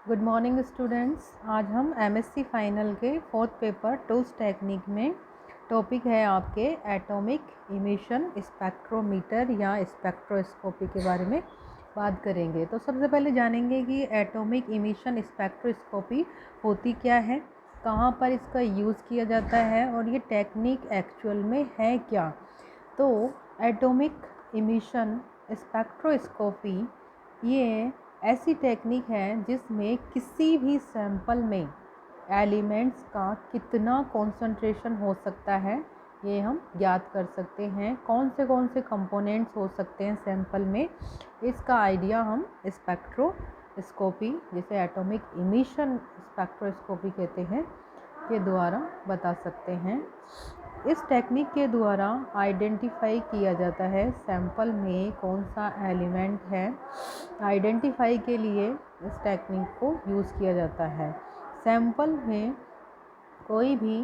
Good morning students. आज हम MSc final के फोर्थ पेपर टूल्स टेक्निक में टॉपिक है आपके एटॉमिक इमिशन स्पेक्ट्रोमीटर या स्पेक्ट्रोस्कोपी के बारे में बात करेंगे। तो सबसे पहले जानेंगे कि एटॉमिक इमिशन स्पेक्ट्रोस्कोपी होती क्या है, कहाँ पर इसका यूज़ किया जाता है और ये टेक्निक एक्चुअल में है क्या। तो एटॉमिक इमिशन स्पेक्ट्रोस्कोपी ये ऐसी टेक्निक है जिसमें किसी भी सैंपल में एलिमेंट्स का कितना कंसंट्रेशन हो सकता है ये हम ज्ञात कर सकते हैं। कौन से कंपोनेंट्स हो सकते हैं सैंपल में, इसका आइडिया हम स्पेक्ट्रोस्कोपी, जिसे एटॉमिक इमिशन स्पेक्ट्रोस्कोपी कहते हैं, के द्वारा बता सकते हैं। इस टेक्निक के द्वारा आइडेंटिफाई किया जाता है सैंपल में कौन सा एलिमेंट है। आइडेंटिफाई के लिए इस टेक्निक को यूज़ किया जाता है। सैंपल में कोई भी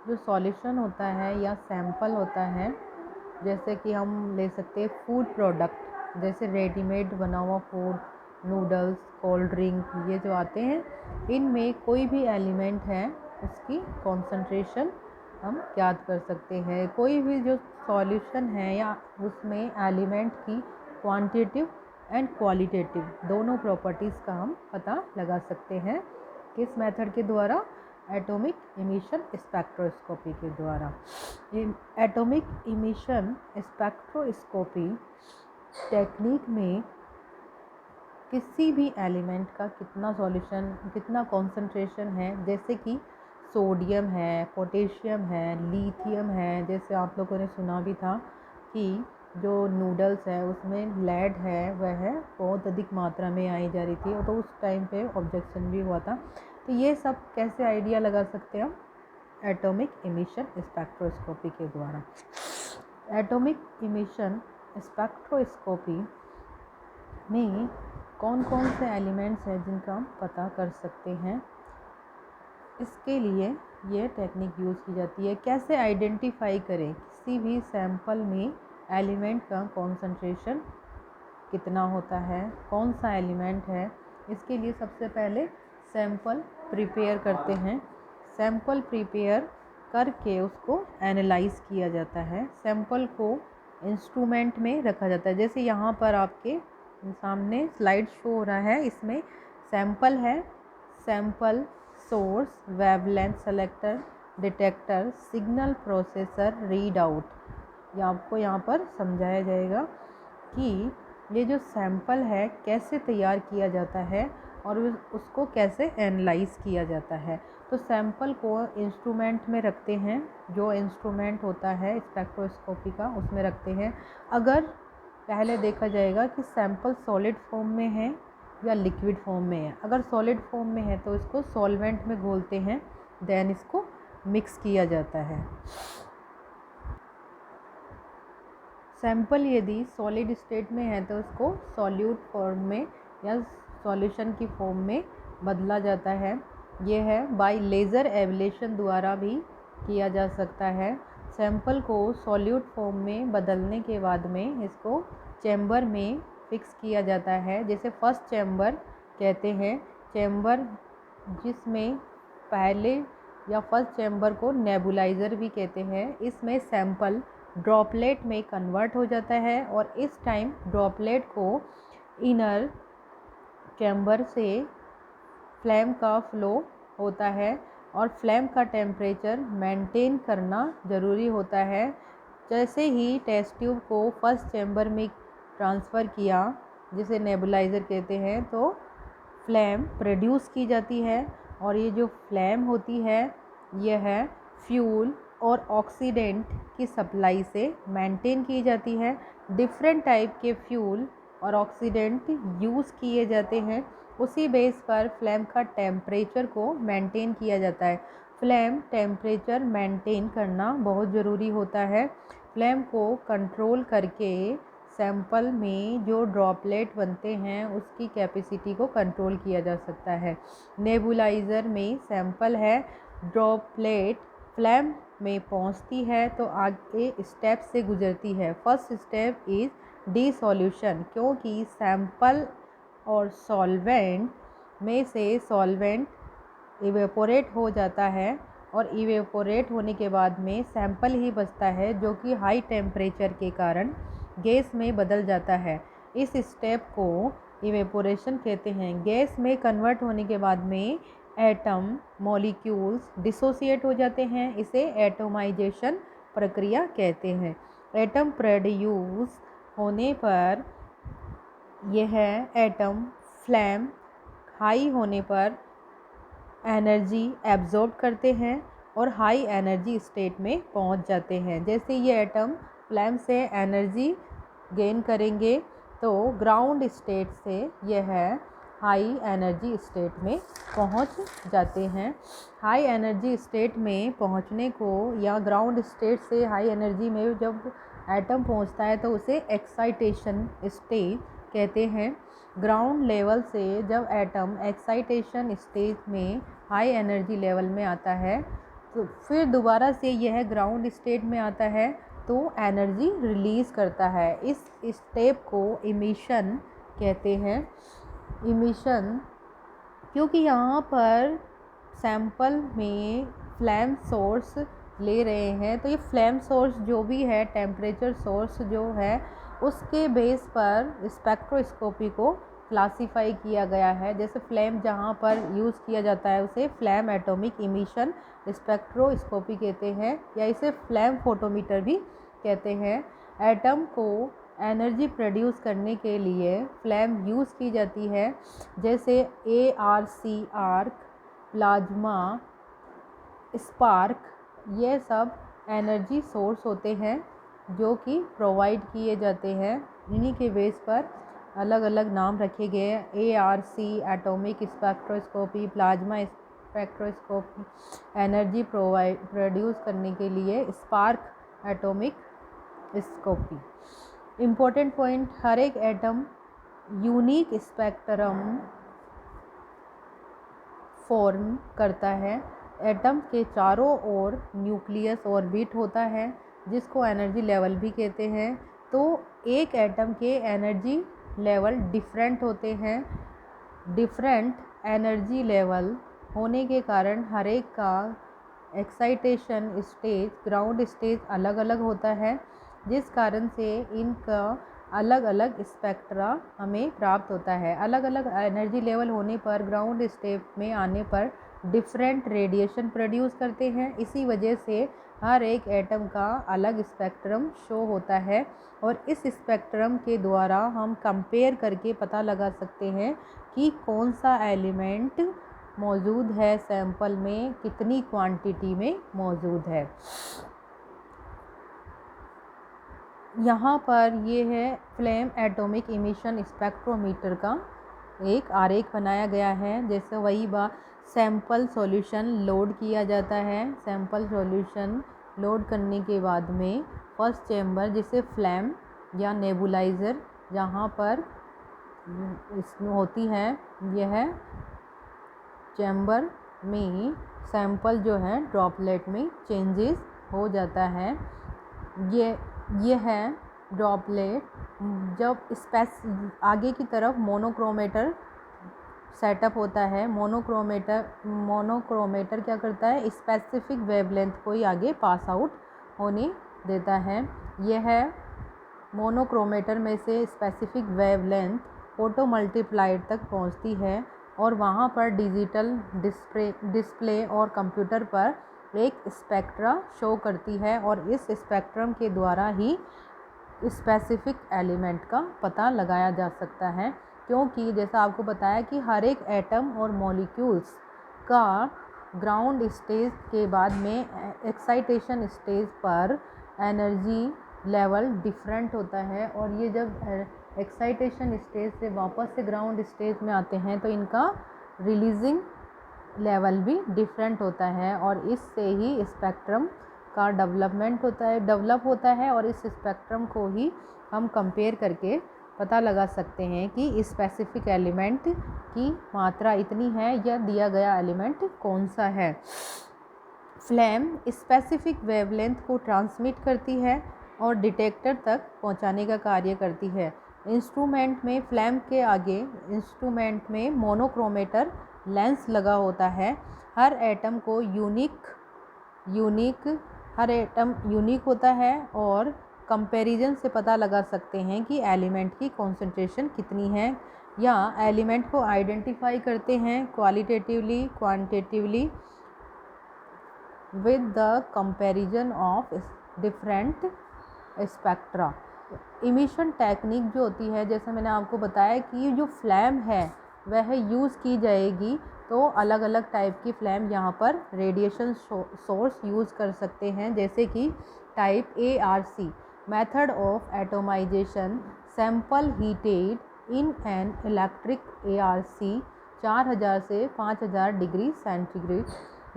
जो सॉल्यूशन होता है या सैंपल होता है, जैसे कि हम ले सकते हैं फूड प्रोडक्ट, जैसे रेडीमेड बना हुआ फूड, नूडल्स, कोल्ड ड्रिंक, ये जो आते हैं, इनमें कोई भी एलिमेंट है उसकी कॉन्सेंट्रेशन हम याद कर सकते हैं। कोई भी जो सॉल्यूशन है या उसमें एलिमेंट की क्वांटिटेटिव एंड क्वालिटेटिव दोनों प्रॉपर्टीज़ का हम पता लगा सकते हैं। किस मेथड के द्वारा? एटॉमिक इमिशन स्पेक्ट्रोस्कोपी के द्वारा। एटॉमिक इमिशन स्पेक्ट्रोस्कोपी टेक्निक में किसी भी एलिमेंट का कितना सॉल्यूशन, कितना कॉन्सेंट्रेशन है, जैसे कि सोडियम है, पोटेशियम है, लिथियम है। जैसे आप लोगों ने सुना भी था कि जो नूडल्स है उसमें लेड है, वह बहुत अधिक मात्रा में आई जा रही थी, तो उस टाइम पे ऑब्जेक्शन भी हुआ था। तो ये सब कैसे आइडिया लगा सकते हैं हम? एटॉमिक इमिशन स्पेक्ट्रोस्कोपी के द्वारा। एटॉमिक इमिशन स्पेक्ट्रोस्कोपी में कौन कौन से एलिमेंट्स हैं जिनका हम पता कर सकते हैं, इसके लिए ये टेक्निक यूज़ की जाती है। कैसे आइडेंटिफाई करें किसी भी सैंपल में एलिमेंट का कॉन्सेंट्रेशन कितना होता है, कौन सा एलिमेंट है, इसके लिए सबसे पहले सैंपल प्रिपेयर करते हैं। सैंपल प्रिपेयर करके उसको एनालाइज किया जाता है। सैंपल को इंस्ट्रूमेंट में रखा जाता है। जैसे यहाँ पर आपके सामने स्लाइड शो हो रहा है, इसमें सैंपल है, sample source, wavelength selector, detector, signal processor, read out. ये आपको यहाँ पर समझाया जाएगा कि ये जो सैंपल है कैसे तैयार किया जाता है और उसको कैसे एनालाइज किया जाता है। तो सैंपल को इंस्ट्रूमेंट में रखते हैं, जो इंस्ट्रूमेंट होता है स्पेक्ट्रोस्कोपी का उसमें रखते हैं। अगर पहले देखा जाएगा कि सैंपल सॉलिड फॉर्म में है या लिक्विड फॉर्म में है। अगर सॉलिड फॉर्म में है तो इसको सॉल्वेंट में घोलते हैं, देन इसको मिक्स किया जाता है। सैंपल यदि सॉलिड स्टेट में है तो उसको सॉल्यूट फॉर्म में या सॉल्यूशन की फॉर्म में बदला जाता है। यह है बाय लेज़र एब्लेशन द्वारा भी किया जा सकता है। सैंपल को सॉल्यूट फॉर्म में बदलने के बाद में इसको चैम्बर में फिक्स किया जाता है। जैसे फर्स्ट चैम्बर कहते हैं, चैम्बर जिसमें पहले या फर्स्ट चैम्बर को नेबुलाइज़र भी कहते हैं। इसमें सैंपल ड्रॉपलेट में कन्वर्ट हो जाता है और इस टाइम ड्रॉपलेट को इनर चैम्बर से फ्लेम का फ्लो होता है और फ्लेम का टेम्परेचर मेंटेन करना ज़रूरी होता है। जैसे ही टेस्ट ट्यूब को फर्स्ट चैम्बर में ट्रांसफ़र किया, जिसे नेबुलाइज़र कहते हैं, तो फ्लेम प्रोड्यूस की जाती है और ये जो फ्लेम होती है यह है फ्यूल और ऑक्सीडेंट की सप्लाई से मेंटेन की जाती है। डिफरेंट टाइप के फ्यूल और ऑक्सीडेंट यूज़ किए जाते हैं, उसी बेस पर फ्लेम का टेम्परेचर को मेंटेन किया जाता है। फ्लेम टेम्परेचर मेंटेन करना बहुत ज़रूरी होता है। फ्लेम को कंट्रोल करके सैंपल में जो ड्रॉपलेट बनते हैं उसकी कैपेसिटी को कंट्रोल किया जा सकता है। नेबुलाइज़र में सैंपल है, ड्रॉपलेट फ्लेम में पहुंचती है तो आगे स्टेप से गुजरती है। फर्स्ट स्टेप इज़ डिसॉल्यूशन, क्योंकि सैंपल और सॉल्वेंट में से सॉल्वेंट इवेपोरेट हो जाता है और इवेपोरेट होने के बाद में सैंपल ही बचता है जो कि हाई टेम्परेचर के कारण गैस में बदल जाता है। इस स्टेप को इवेपोरेशन कहते हैं। गैस में कन्वर्ट होने के बाद में एटम मॉलिक्यूल्स डिसोसिएट हो जाते हैं, इसे एटोमाइजेशन प्रक्रिया कहते हैं। एटम प्रोड्यूस होने पर यह एटम फ्लेम हाई होने पर एनर्जी एब्जॉर्ब करते हैं और हाई एनर्जी स्टेट में पहुंच जाते हैं। जैसे ये एटम फ्लेम से एनर्जी गेन करेंगे तो ग्राउंड स्टेट से यह हाई एनर्जी स्टेट में पहुंच जाते हैं। हाई एनर्जी स्टेट में पहुंचने को या ग्राउंड स्टेट से हाई एनर्जी में जब एटम पहुंचता है तो उसे एक्साइटेशन स्टेज कहते हैं। ग्राउंड लेवल से जब एटम एक्साइटेशन स्टेज में हाई एनर्जी लेवल में आता है तो फिर दोबारा से यह ग्राउंड स्टेट में आता है तो एनर्जी रिलीज़ करता है। इस स्टेप को इमिशन कहते हैं। इमिशन क्योंकि यहाँ पर सैंपल में फ्लेम सोर्स ले रहे हैं तो ये फ्लेम सोर्स जो भी है, टेम्परेचर सोर्स जो है, उसके बेस पर स्पेक्ट्रोस्कोपी को क्लासीफाई किया गया है। जैसे फ्लेम जहाँ पर यूज़ किया जाता है उसे फ्लेम एटॉमिक इमिशन स्पेक्ट्रोस्कोपी कहते हैं या इसे फ्लेम फोटोमीटर भी कहते हैं। एटम को एनर्जी प्रोड्यूस करने के लिए फ्लेम यूज़ की जाती है। जैसे ARC आर्क, प्लाज्मा, स्पार्क, ये सब एनर्जी सोर्स होते हैं जो कि प्रोवाइड किए जाते हैं। इन्हीं के बेस पर अलग अलग नाम रखे गए हैं। ARC atomic spectroscopy, plasma spectroscopy energy produce करने के लिए, स्पार्क एटॉमिक स्कोपी। इम्पोर्टेंट पॉइंट, हर एक एटम यूनिक स्पेक्ट्रम फॉर्म करता है। एटम के चारों ओर न्यूक्लियस ऑर्बिट होता है जिसको एनर्जी लेवल भी कहते हैं। तो एक एटम के एनर्जी लेवल डिफरेंट होते हैं। डिफरेंट एनर्जी लेवल होने के कारण हर एक का एक्साइटेशन स्टेज, ग्राउंड स्टेज अलग अलग होता है, जिस कारण से इनका अलग अलग स्पेक्ट्रा हमें प्राप्त होता है। अलग अलग एनर्जी लेवल होने पर ग्राउंड स्टेट में आने पर डिफरेंट रेडिएशन प्रोड्यूस करते हैं। इसी वजह से हर एक एटम का अलग स्पेक्ट्रम शो होता है और इस स्पेक्ट्रम के द्वारा हम कंपेयर करके पता लगा सकते हैं कि कौन सा एलिमेंट मौजूद है सैंपल में, कितनी क्वांटिटी में मौजूद है। यहाँ पर ये है फ्लेम एटॉमिक इमिशन स्पेक्ट्रोमीटर का एक आरेख बनाया गया है। जैसे वही बात, सैंपल सॉल्यूशन लोड किया जाता है। सैंपल सॉल्यूशन लोड करने के बाद में फर्स्ट चैम्बर जिसे फ्लेम या नेबुलाइज़र जहाँ पर इसमें होती है, यह चैम्बर में सैंपल जो है ड्रॉपलेट में चेंजेस हो जाता है। ये है ड्रॉपलेट। जब आगे की तरफ मोनोक्रोमेटर सेटअप होता है। मोनोक्रोमेटर क्या करता है, स्पेसिफिक वेवलेंथ को ही आगे पास आउट होने देता है। यह मोनोक्रोमेटर में से स्पेसिफिक वेवलेंथ फोटो मल्टीप्लायर तक पहुंचती है और वहां पर डिजिटल डिस्प्ले और कंप्यूटर पर एक स्पेक्ट्रा शो करती है और इस स्पेक्ट्रम के द्वारा ही स्पेसिफिक एलिमेंट का पता लगाया जा सकता है। क्योंकि जैसा आपको बताया कि हर एक एटम और मॉलिक्यूल्स का ग्राउंड स्टेज के बाद में एक्साइटेशन स्टेज पर एनर्जी लेवल डिफरेंट होता है और ये जब एक्साइटेशन स्टेज से वापस से ग्राउंड स्टेज में आते हैं तो इनका रिलीजिंग लेवल भी डिफरेंट होता है और इससे ही स्पेक्ट्रम का डेवलप होता है और इस स्पेक्ट्रम को ही हम कंपेयर करके पता लगा सकते हैं कि स्पेसिफिक एलिमेंट की मात्रा इतनी है या दिया गया एलिमेंट कौन सा है। फ्लेम स्पेसिफिक वेवलेंथ को ट्रांसमिट करती है और डिटेक्टर तक पहुंचाने का कार्य करती है। इंस्ट्रूमेंट में फ्लैम के आगे इंस्ट्रूमेंट में मोनोक्रोमेटर लेंस लगा होता है। हर एटम यूनिक होता है और कंपैरिजन से पता लगा सकते हैं कि एलिमेंट की कॉन्सेंट्रेशन कितनी है, या एलिमेंट को आइडेंटिफाई करते हैं qualitatively quantitatively with the comparison of different spectra. Emission technique जो होती है, जैसे मैंने आपको बताया कि जो फ्लैम है वह यूज़ की जाएगी, तो अलग अलग टाइप की फ्लैम यहाँ पर रेडिएशन सोर्स यूज़ कर सकते हैं, जैसे कि type ARC method of atomization, sample heated in an electric ARC 4000 से 5000 डिग्री सेंटीग्रेड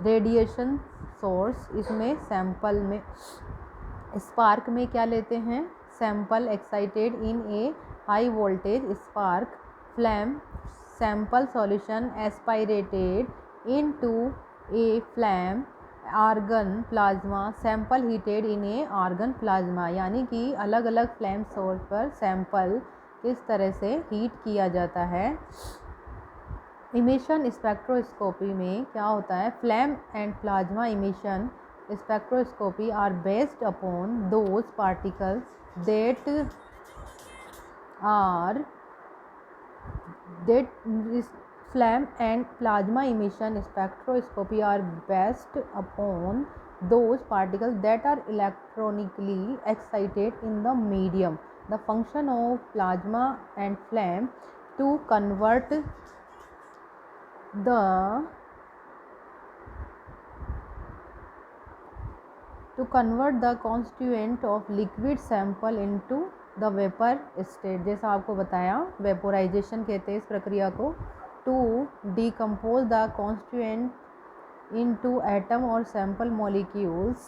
रेडिएशन सोर्स। इसमें सैंपल में स्पार्क में क्या लेते हैं, sample excited in a high voltage spark flame, sample solution aspirated into a flame, argon plasma sample heated in a argon plasma. यानी कि अलग अलग फ्लैम सोर्स पर सैंपल किस तरह से हीट किया जाता है। इमिशन स्पेक्ट्रोस्कोपी में क्या होता है, flame and plasma emission spectroscopy are based upon those particles that flame and plasma emission spectroscopy are based upon those particles that are electronically excited in the medium. The function of plasma and flame to convert the constituent of liquid sample into the vapor state। जैसा आपको बताया vaporisation कहते हैं इस प्रक्रिया को। To decompose the constituent into atom or sample molecules,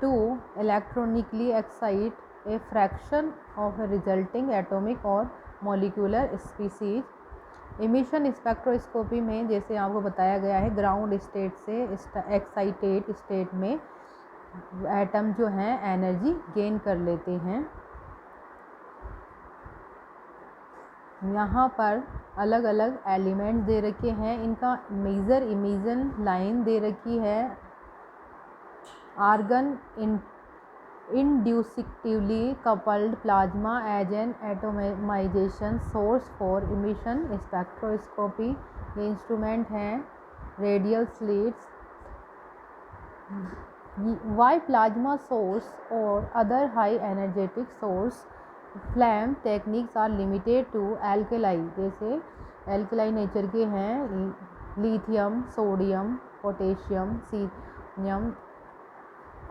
to electronically excite a fraction of a resulting atomic or molecular species। Emission spectroscopy में जैसे आपको बताया गया है, ग्राउंड स्टेट से एक्साइटेड स्टेट में एटम जो हैं एनर्जी गेन कर लेते हैं। यहाँ पर अलग अलग एलिमेंट दे रखे हैं, इनका मेजर इमिशन लाइन दे रखी है। Argon inductively coupled plasma as an atomization source for emission spectroscopy. ये इंस्ट्रूमेंट हैं radial slits. Why plasma source or other high energetic source flame techniques are limited to alkali, जैसे alkali nature के हैं, lithium, sodium, potassium, caesium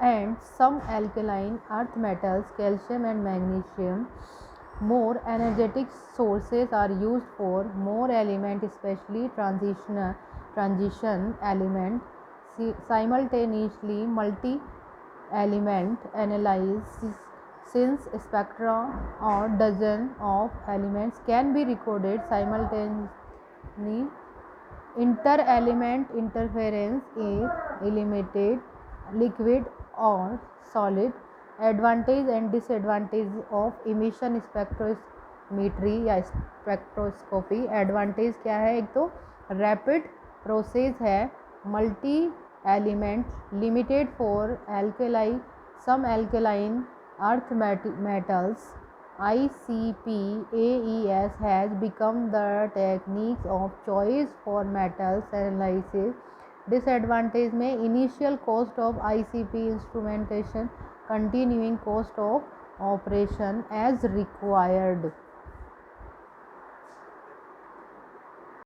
and some alkaline earth metals, calcium and magnesium. More energetic sources are used for more element, especially transition element. Simultaneously multi-element analysis, since spectra or dozen of elements can be recorded simultaneously. Inter-element interference is limited, liquid or solid। Advantage and disadvantage of emission spectrometry या spectroscopy. Advantage क्या है, एक तो rapid process है, multi element, limited for alkali some alkaline earth metals। ICP-AES has become the technique of choice for metals analysis। Disadvantage में initial cost of ICP instrumentation, continuing cost of operation as required।